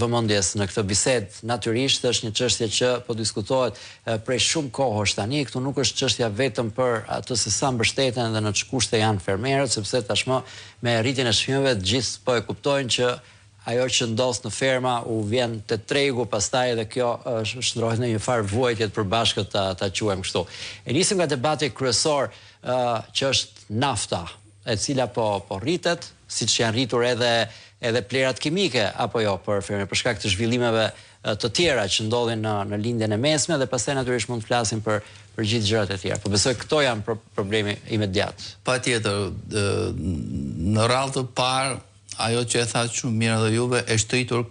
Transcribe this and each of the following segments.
vëmendjes në këtë bisedë, natyrisht është një çështje që po diskutohet prej shumë kohësh tani. Këtu nuk është çështja vetëm për atë se sa mbështeten dhe në ç'kushte janë fermerët, sepse tashmë me rritjen e çmimeve të gjithë po e kuptojnë që ajo që ndodh në ferma u vjen te tregu, pastaj edhe kjo shndrohet në një farë vuajtje të përbashkët ta quajmë kështu. E nisim nga debati kryesor që është nafta, e cila po rritet, siç janë rritur edhe plerat kimike apo jo për fermerët, për shkak të zhvillimeve të tjera që ndodhin në lindjen e mesme dhe pastaj natyrisht mund të flasim për gjithë gjërat e tjera. Po besoj këto janë problemi imediat. Patjetër, në radhë të parë ajo që e thatë shumë mirë dhe juve është rritur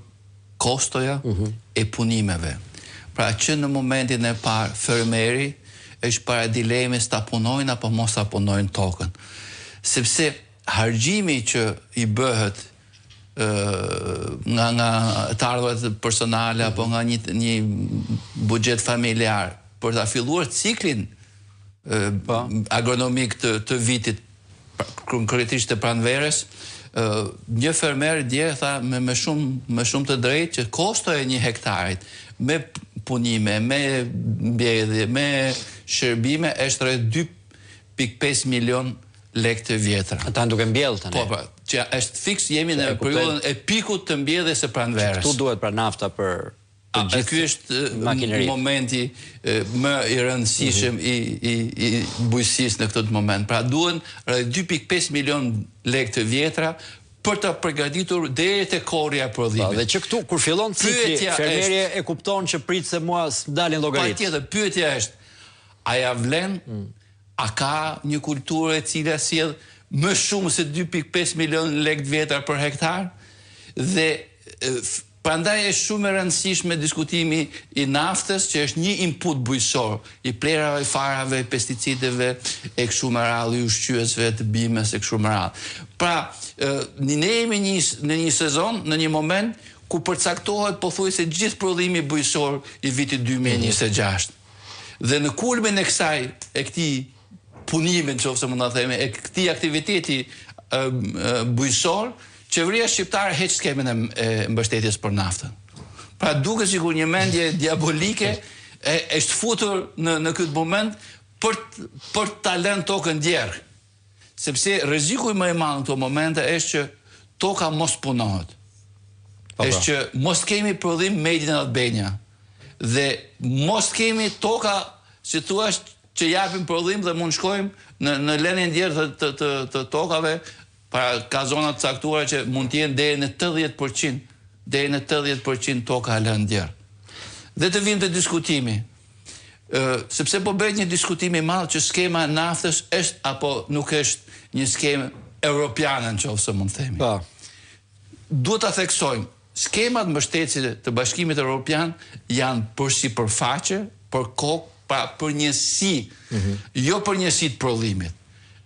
kostoja e punimeve. Pra që në momentin e parë fermeri është para dilemës ta punojnë apo mos ta punojnë tokën. Sepse harxhimi që i bëhet nga të ardhurat personale apo nga një buxhet familjar për ta filluar ciklin agronomik të vitit, konkretisht të pranverës, një fermer dje tha me shumë të drejtë që kosto e 1 hektarit me punime, me mbjedhje, me shërbime është rreth 2.5 milion lekë të vjetra. Ata duke mbjellë tani. Po, që është fiks, jemi në periudhën e pikut të mbjedhjes së pranverës. Këtu duhet pra nafta për Ky është momenti më i rëndësishëm i bujqësisë në këtë moment. Pra duhen rreth 2.5 milion lekë të vjetra për të përgatitur deri te korrja e prodhimit. Dhe që këtu kur fillon cikli, fermeri e kupton që prit se mua s'dalin llogarit. Patjetër, pyetja është, a ja vlen? A ka një kulturë e cila sjell më shumë se 2.5 milion lekë të vjetra për hektar? Dhe prandaj është shumë e rëndësishme diskutimi i naftës, që është një input bujqësor i plerave, farave, pesticideve, e kështu me radhë, i ushqyesve, të bimës, e kështu me radhë. Pra, ne jemi në një sezon, në një moment ku përcaktohet pothuajse gjithë prodhimi bujqësor i vitit 2026. Dhe në kulmin e kësaj, e këtij punimi, nëse mund ta themi, e këtij aktiviteti bujqësor, qeveria shqiptare heq skemën e mbështetjes për naftën. Pra duket sikur një mendje diabolike është futur në këtë moment për ta lënë tokën djerë. Sepse rreziku më i madh në këto momente është që toka mos punohet. Është që mos kemi prodhim made in Albania. Dhe mos kemi toka, si thua, që japin prodhim dhe mund shkojmë në lënien djerë të tokave. Pra ka zonat caktuara që mund të jenë deri në 80% toka e lënë djerë. Dhe të vim të diskutimi. Sepse po bëhet një diskutim i madh që skema e naftës është apo nuk është një skemë europiane, nëse mund të themi. Duhet ta theksojmë, skemat mbështetëse të Bashkimit Evropian janë për sipërfaqe, për kokë, pra për njësi, jo për njësi të prodhimit.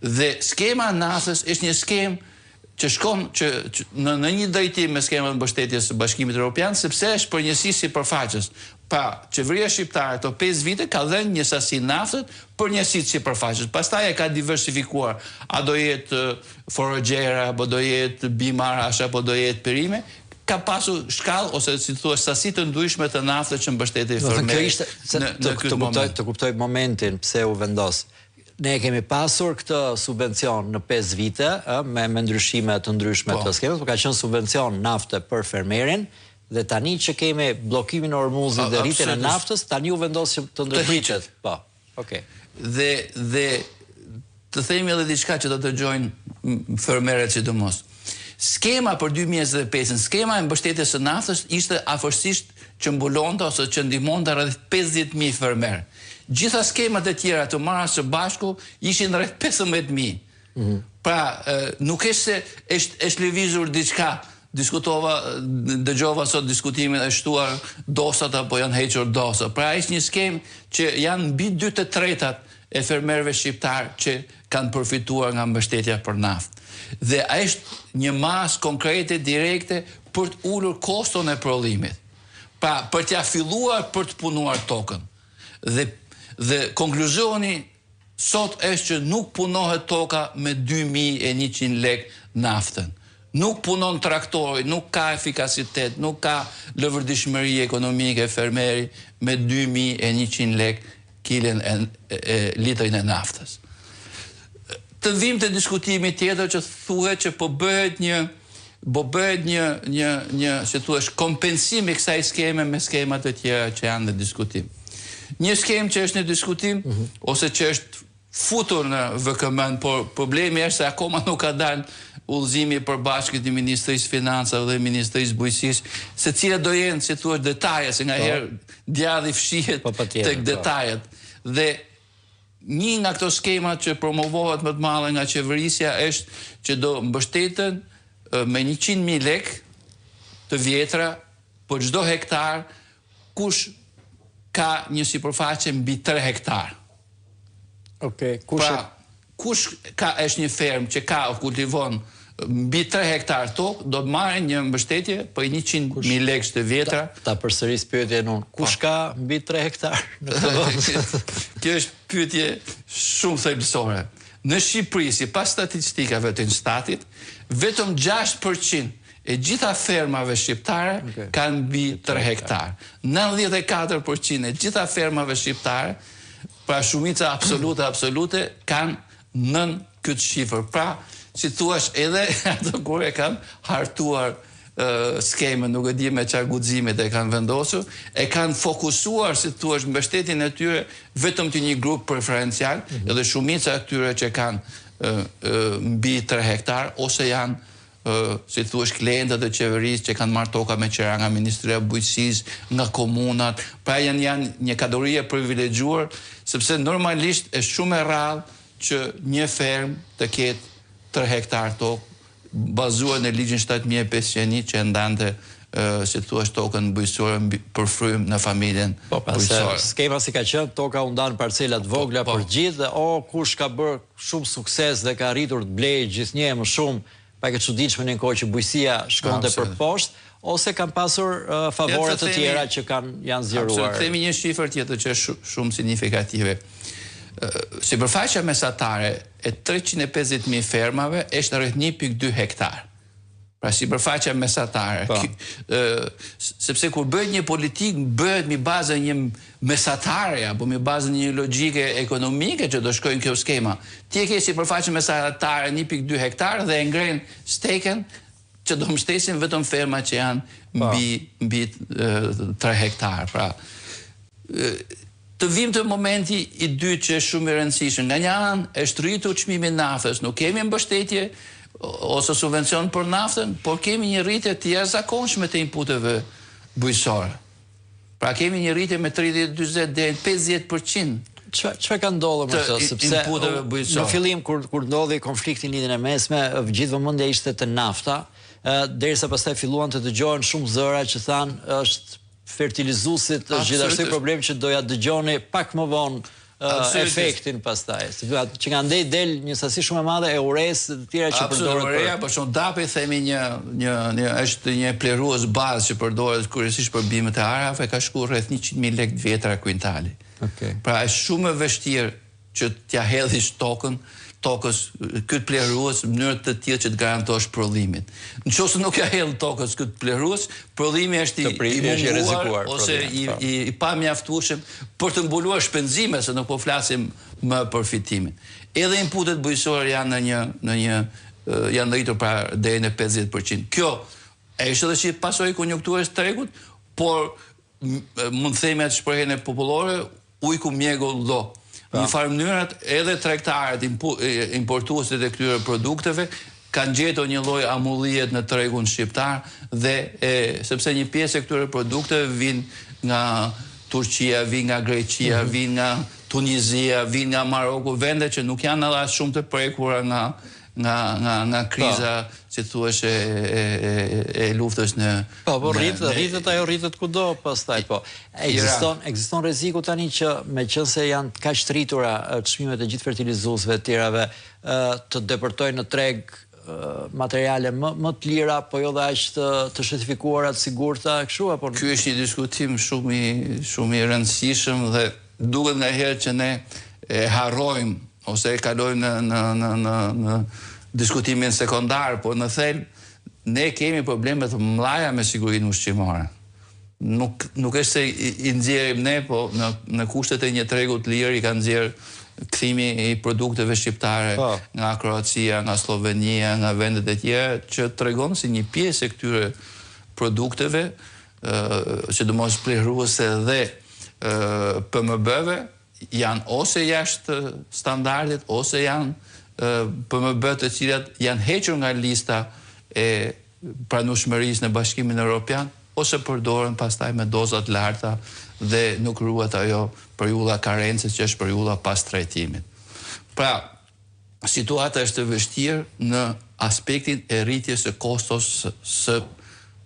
Dhe skema e naftës është një skemë që shkon në një drejtim me skemën e mbështetjes së Bashkimit Evropian, sepse është për njësi sipërfaqes. Pra, qeveria shqiptare ato 5 vite ka dhënë një sasi naftët për njësi sipërfaqes. Pastaj e ka diversifikuar. A do jetë forragjera, apo do jetë bimarash, apo do jetë perime. Ka pasur shkallë ose si thua sasi të ndryshme të naftës që mbështetet fermerët në këtë moment. Të kuptoj momentin pse u vendos. Ne kemi pasur këtë subvencion në 5 vite me ndryshime të ndryshme të skemës, por ka qenë subvencion nafte për fermerin, dhe tani që kemi bllokimin e Hormuzit dhe rritjen e naftës, tani u vendos që të ndërpritet. Po, okay. Dhe të themi edhe diçka që do të dëgjojnë fermerët sidomos. Skema për 2025, skema e mbështetjes së naftës ishte afërsisht që mbulonte ose që ndihmonte rreth 50.000 fermerë. Gjitha skemat e tjera të marra së bashku ishin rreth 15.000. Pra, nuk është se është lëvizur diçka. Dëgjova sot diskutimin e shtuar dosat apo janë hequr dosa. Pra, është një skemë që janë mbi 2/3 e fermerëve shqiptar që kanë përfituar nga mbështetja për naftë. Dhe është një masë konkrete, direkte për të ulur koston e prodhimit. Pra, për t'ja filluar për të punuar tokën. Dhe konkluzioni sot është që nuk punohet toka me 2.100 lekë naftën. Nuk punon traktori, nuk ka efikasitet, nuk ka lëvërdishmëri ekonomike fermeri me 2100 lek kilën litrin e naftës. Të vim të diskutimi tjetër që thuhet që po bëhet një si thuhesh kompensim i kësaj skeme me skemat të tjera që janë në diskutim. Një skemë që është në diskutim ose që është futur në VKM, por problemi është se akoma nuk ka dalë udhëzimi i përbashkët i Ministrisë Financave dhe Ministrisë Bujqësisë, se cilat do jenë, si thuaç, detaje, se ngaherë djadhi fshihet tek detajet. Dhe një nga këto skema që promovohet më të madhe nga qeverisja është që do mbështeten me 100.000 lek të vjetra për çdo hektar kush ka një sipërfaqe mbi 3 hektar. Okej, kush është një fermë që ka o kultivon mbi 3 hektar tokë, do të marrë një mbështetje për 100.000 lekë të vjetra. Ta përsëris pyetjen unë. Kush ka mbi 3 hektar? Kjo është pyetje shumë thelbësore. Në Shqipëri, sipas statistikave të Instatit, vetëm 6% e gjitha fermave shqiptare kanë mbi 3 hektar. 94% e gjitha fermave shqiptare, pra shumica absolute, kanë nën këtë shifër. Pra, si thuash, edhe ato kur e kanë hartuar skemën, nuk e di me çfarë guximet e kanë vendosur, e kanë fokusuar, si thuash, mbështetjen e tyre vetëm të një grup preferencial, edhe shumica e tyre që kanë mbi 3 hektar, ose janë si thuash klientët e qeverisë që kanë marrë toka me qira nga Ministria e Bujqësisë, nga komunat, pra janë një kategori e privilegjuar, sepse normalisht është shumë e rrallë që një fermë të ketë 3 hektar tokë bazuar në ligjin 7501 që ndante si thuash tokën bujqësore për frym në familjen bujqësore. Skema si ka qenë, toka u ndan parcelat vogla për gjithë dhe kush ka bërë shumë sukses dhe ka arritur të blejë gjithnjë më shumë, pa e çuditshme në kohë që bujqësia shkonte për poshtë, ose kanë pasur favore të tjera që janë zgjeruar. Themi një shifër tjetër që është shumë signifikative. Sipërfaqja mesatare e 350.000 fermave është rreth 1.2 hektar. Pra sipërfaqja mesatare. Sepse kur bëhet një politik, bëhet mi bazë një mesatare, apo mi bazë një logjike ekonomike që do shkojnë kjo skema. Ti e ke sipërfaqe mesatare 1.2 hektar dhe e ngren steken që do mbështesin vetëm ferma që janë mbi 3 hektar. Pra, të vim të momenti i dytë që është shumë i rëndësishëm. Nga një anë është rritur çmimi i naftës, nuk kemi mbështetje ose subvencion për naftën, por kemi një rritje të jashtëzakonshme të inputeve bujqësore. Pra kemi një rritje me 30-40 deri në 50%. Çfarë ka ndodhur me këtë, sepse në fillim kur ndodhi konflikti në lidhjen e mesme, gjithë vëmendja ishte te nafta, derisa pastaj filluan të dëgjohen shumë zëra që thanë është fertilizuesit, është gjithashtu problem që doja dëgjoni pak më vonë efektin pastaj. Që nga ndej del një sasi shumë e madhe e ures të tjera që përdoret. Urea, por shumë dapi themi është një plerues bazë që përdoret kryesisht për bimët e arave, ka shkuar rreth 100.000 lekë vjetra kuintali. Pra është shumë e vështirë që t'ja hedhish tokës këtë plerues në mënyrë të tillë që të garantosh prodhimin. Nëse nuk ja hedh tokës këtë plerues, prodhimi është i munguar ose i pamjaftueshëm për të mbuluar shpenzimet, se nuk po flasim më për fitimin. Edhe inputet bujqësore janë janë rritur pra deri në 50%. Kjo është edhe si pasojë konjunkturës së tregut, por mund të themi atë shprehjen e popullore, ujku mjegull do. Në farë mënyrat edhe tregtarët importuesit e këtyre produkteve kanë gjetur një lloj amullie në tregun shqiptar dhe sepse një pjesë e këtyre produkteve vijnë nga Turqia, vijnë nga Greqia, vijnë nga Tunizia, vijnë nga Maroku, vende që nuk janë edhe shumë të prekura nga kriza, si thuash, e luftës në... Po, rritet ajo rritet kudo pastaj, po. Ekziston rreziku tani që me qenë se janë kaq të rritura çmimet e gjithë fertilizuesve të tjerave, të depërtojnë në treg materiale më të lira, po jo dhe aq të certifikuara të sigurta, kështu apo? Ky është një diskutim shumë i rëndësishëm dhe duket ngaherë që ne e harrojmë ose e kalojmë në diskutimin sekondar, por në thelb ne kemi probleme të mëdha me sigurinë ushqimore. Nuk është se i nxjerrim ne, po në kushtet e një tregu të lirë i ka nxjerr kthimi i produkteve shqiptare nga Kroacia, nga Slovenia, nga vendet e tjera, që tregon si një pjesë e këtyre produkteve, sidomos plehruese dhe PMB-ve, janë ose jashtë standardit, ose janë PMB të cilat janë hequr nga lista e pranueshmërisë në Bashkimin Evropian, ose përdoren pastaj me dozat larta dhe nuk ruhet ajo periudha karencës që është periudha pas trajtimit. Pra, situata është e vështirë në aspektin e rritjes së kostos së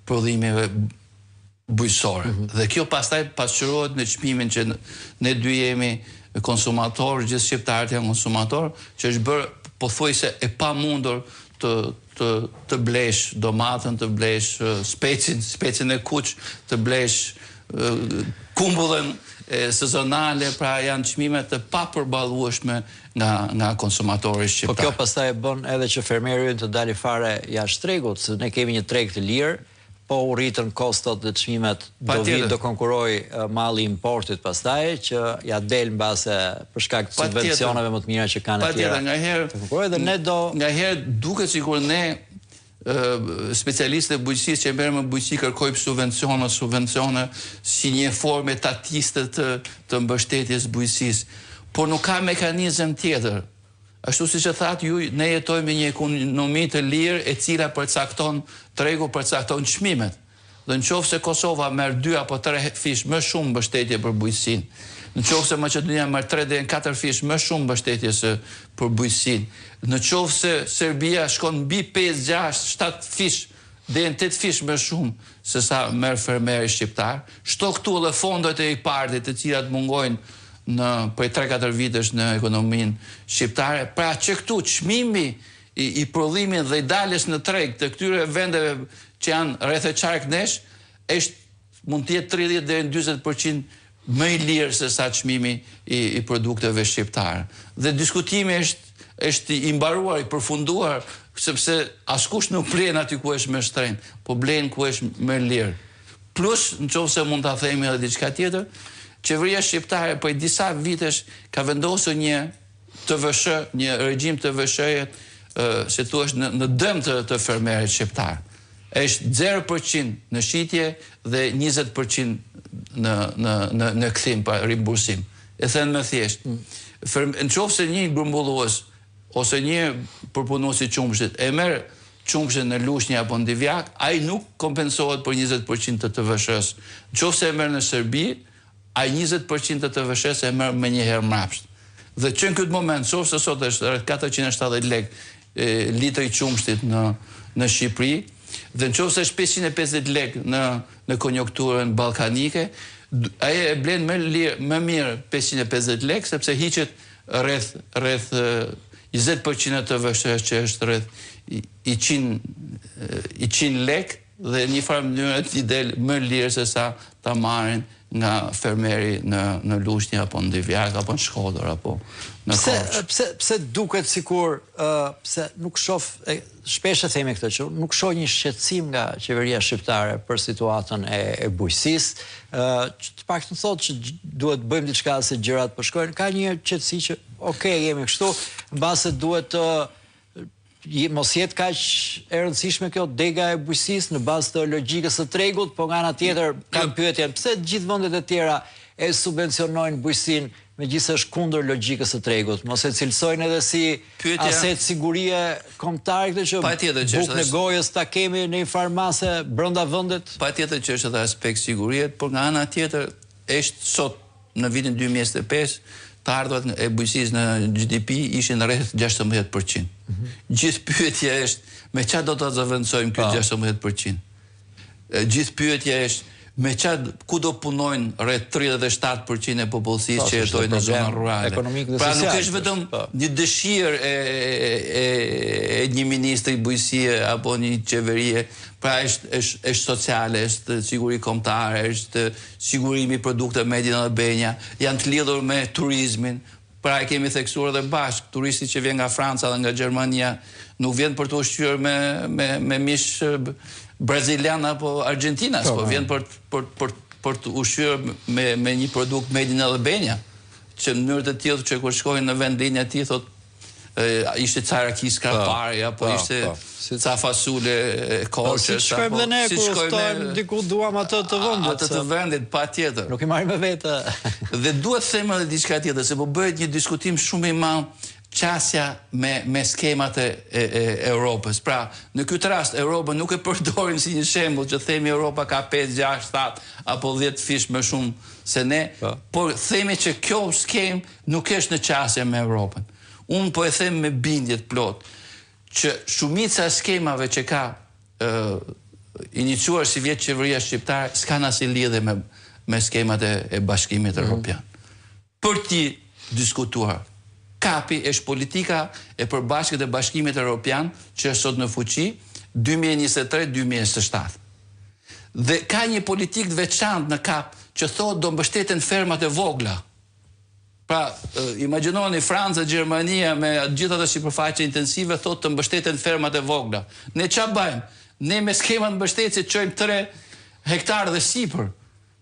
prodhimeve bujqësore. Dhe kjo pastaj pasqyrohet në çmimin që ne dy jemi konsumatorë, gjithë shqiptarët janë konsumatorë, që është bërë pothuajse e pamundur të blesh domatën, të blesh specin e kuq, të blesh kumbullën sezonale, pra janë çmime të papërballueshme nga konsumatori shqiptar. Po kjo pastaj e bën edhe që fermeri të dalë fare jashtë tregut, se ne kemi një treg të lirë, po u rritën kostot dhe çmimet do konkurroj malli importit pastaj, që ja del mbase për shkak të subvencioneve më të mira që kanë atje. Ngaherë duket sikur ne specialistët e bujqësisë që merren me bujqësi kërkojmë subvencione si një formë tatiste të mbështetjes bujqësisë, por nuk ka mekanizëm tjetër. Ashtu siç e thatë ju, ne jetojmë me një ekonomi të lirë e cila përcakton tregu, përcakton çmimet. Dhe nëse Kosova merr 2 apo 3 fish më shumë mbështetje për bujqësinë, nëse Maqedonia merr 3 deri në 4 fish më shumë mbështetje për bujqësinë, nëse Serbia shkon mbi 5, 6, 7 fish deri në 8 fish më shumë se sa merr fermeri shqiptar, shto këtu edhe fondet e IPARD-it të cilat mungojnë prej 3-4 vitesh në ekonominë shqiptare, pra që këtu çmimi i prodhimit dhe i daljes në treg të këtyre vendeve që janë rreth e qark nesh, mund të jetë 30 deri në 40% më i lirë se sa çmimi i produkteve shqiptare. Dhe diskutimi është i mbaruar, i përfunduar, sepse askush nuk blen aty ku është më shtrenjtë, po blen ku është më lirë. Plus, nëse mund ta themi edhe diçka tjetër, qeveria shqiptare për disa vitesh ka vendosur një TVSH, një regjim TVSH, si thua, në dëm të fermerit shqiptar. Është 0% në shitje dhe 20% në kthim, pa rimbursim. E thënë më thjesht. Nëse një grumbullues ose një përpunues i qumshit e merr qumshin në lushnjë apo në divjak, ai nuk kompensohet për 20% të TVSH-s. Nëse e merr në Serbi, ai 20% të TVSH-s e merr më njëherë mbrapsht. Dhe që në këtë moment, nëse sot është rreth 470 lekë litri i qumshtit në Shqipëri, dhe nëse është 550 lekë në konjunkturën ballkanike, ai e blen më mirë 550 lekë, sepse hiqet rreth 20% të TVSH që është rreth i 100 lekë, dhe një farë mënyrë t'i del më lirë se sa ta marrin nga fermeri në lushnjë apo në divjak apo në Shkodër apo në Korçë. Pse duket sikur pse nuk shoh, shpesh e themi këtë, që nuk shoh një shqetësim nga qeveria shqiptare për situatën e bujqësisë, të paktën thotë që duhet bëjmë diçka se gjërat po shkojnë, ka një qetësi që jemi kështu, mbase duhet mos jetë kaq e rëndësishme kjo dega e bujqësisë në bazë të logjikës së tregut, po nga ana tjetër kam pyetjen, pse gjithë vendet e tjera e subvencionojnë bujqësinë megjithëse është kundër logjikës së tregut? Mos e cilësojnë edhe si aset sigurie kombëtare këtë që bukë në gojës ta kemi në një farmase brenda vendit? Patjetër që është edhe aspekt sigurie, por nga ana tjetër është sot në vitin 2025 të ardhurat e bujqësisë në GDP ishin rreth 16%. Gjithë pyetja është me çfarë do ta zëvendësojmë ky 16%. Gjithë pyetja është me çfarë ku do punojnë rreth 37% e popullsisë që jetojnë në zona rurale. Pra nuk është vetëm një dëshirë e një ministri bujqësie apo një qeverie, pra është sociale, është siguri kombëtare, është sigurimi i produkteve made in Albania, janë të lidhur me turizmin, Pra e kemi theksuar dhe bashkë, turisti që vjen nga Franca dhe nga Gjermania nuk vjen për të ushqyer me mish brazilian apo argentinas, po vjen për të ushqyer me një produkt made in Albania, që në mënyrë të tillë që kur shkojnë në vendin e tij thotë ishte carakis krapari, apo ishte ca fasule koshe. Si shkojmë dhe ne kur stojmë diku duam atë të vendit. Atë të vendit, patjetër. Nuk i marrim me vete. Dhe duhet të them edhe diçka tjetër, se po bëhet një diskutim shumë i madh qasja me skemat e Europës. Pra, në këtë rast, Europa nuk e përdorin si një shembull që themi Europa ka 5, 6, 7 apo 10 fish më shumë se ne, por themi që kjo skem nuk është në qasje me Europën. Unë po e them me bindjet plot që shumica e skemave që ka iniciuar si vjetë qeveria shqiptare s'kan asnjë lidhje me skemat e Bashkimit Evropian. Për ti diskutuar, kapi është politika e përbashkët e Bashkimit Evropian që është sot në fuqi 2023-2027. Dhe ka një politikë të veçantë në kap që thotë do mbështeten fermat e vogla. Pra, imagjinoni Franca, Gjermania me gjithë ato sipërfaqe intensive thotë të mbështeten fermat e vogla. Ne çfarë bëjmë? Ne me skemat mbështetje çojmë 3 hektar dhe sipër.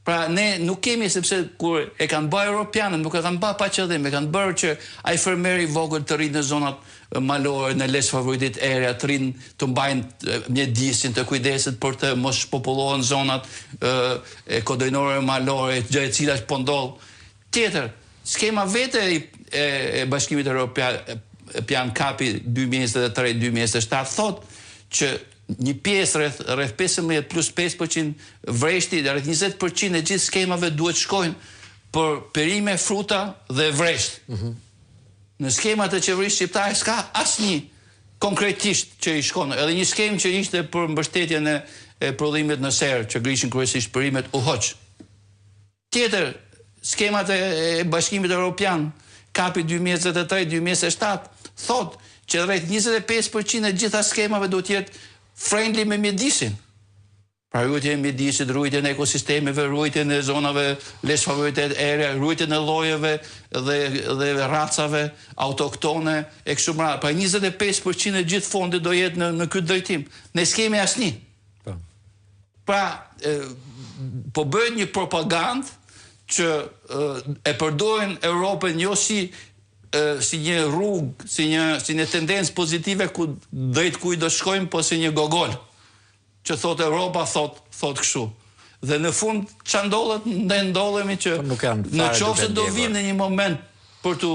Pra, ne nuk kemi, sepse kur e kanë bërë europianët, nuk e kanë bërë pa qëllim, e kanë bërë që ai fermeri i vogël të rrinë në zonat malore, në les favoritit area, të rinë të mbajnë mjedisin, të kujdeset për të mos shpopullohen zonat kodojnore malore, gjë e cila po ndodh. Tjetër, skema vete e Bashkimit Evropian kapi 2023-2027 thot që një pjesë rreth 15 plus 5% vreshti, rreth 20% e gjithë skemave duhet shkojnë për perime, fruta dhe vresht. Në skemat e qeverisë shqiptare s'ka asnjë konkretisht që i shkon. Edhe një skemë që ishte për mbështetjen e prodhimit në serë, që grishin kryesisht perimet u hoq. Tjetër, skemat e Bashkimit Evropian, kapi 2023-2027, thot që rreth 25% e gjitha skemave do t'jetë friendly me mjedisin. Pra rujtje e mjedisit, rujtje në ekosistemeve, rujtje në zonave les favoritet area, rujtje në llojeve dhe racave autoktone e kështu me radhë. Pra 25% e gjithë fondit do jetë në këtë drejtim. Ne s'kemi asnjë. Pra po bëhet një propagandë që e përdorin Europën jo si një rrugë, si një tendencë pozitive drejt kujt do shkojmë, po si një gogol. Që thot Europa, thot kështu. Dhe në fund që ndodhet, ne ndodhemi që në qoftë se do vim në një moment për tu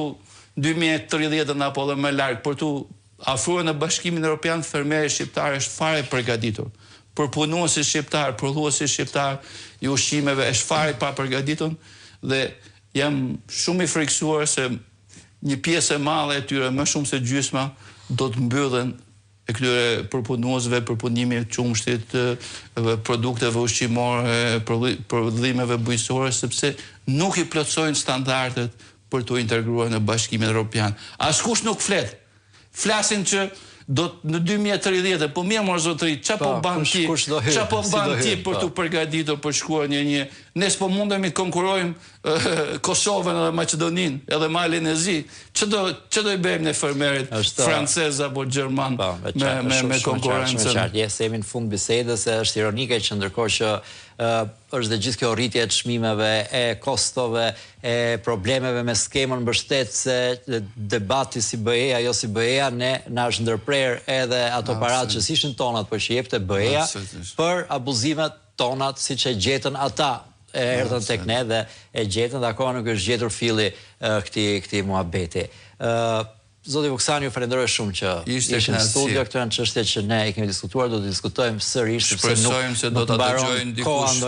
2030 apo dhe më larg, për tu afruar në Bashkimin Evropian, fermeri shqiptar është fare përgatitur. Për punuesi shqiptar, prodhuesi shqiptar i ushqimeve është fare pa përgatitur dhe jam shumë i frikësuar se një pjesë e madhe e tyre, më shumë se gjysma, do të mbyllen e këtyre përpunuesve, përpunimit qumshtit, produkteve ushqimore, prodhimeve bujqësore, sepse nuk i plotësojnë standardet për të integruar në Bashkimin Evropian. Askush nuk flet. Flasin që do në 2030, po mirë mor zotëri, çfarë po bën ti për të përgatitur për shkuar një ne s'po mundemi të konkurrojmë Kosovën edhe Maqedoninë, edhe Malin e Zi. Ç'do i bëjmë ne fermerit francez apo gjerman me konkurrencën? Jesë, jemi në fund bisedës, është ironike që ndërkohë që është dhe gjithë kjo rritje e çmimeve, e kostove, e problemeve me skemën mbështetëse, debati si BE-ja, jo si BE-ja, na është ndërprer edhe ato paratë që s'ishin tonat, por që jepte BE-ja për abuzimet tonat, siç e gjetën ata. Erdhën tek ne dhe e gjetën dhe akoma nuk është gjetur filli këtij muhabeti. Zoti Vuksani, ju falenderoj shumë që ishte në studio. Këto janë çështje që ne i kemi diskutuar, do të diskutojmë sërish sepse nuk shpresojmë se do ta dëgjojnë dikush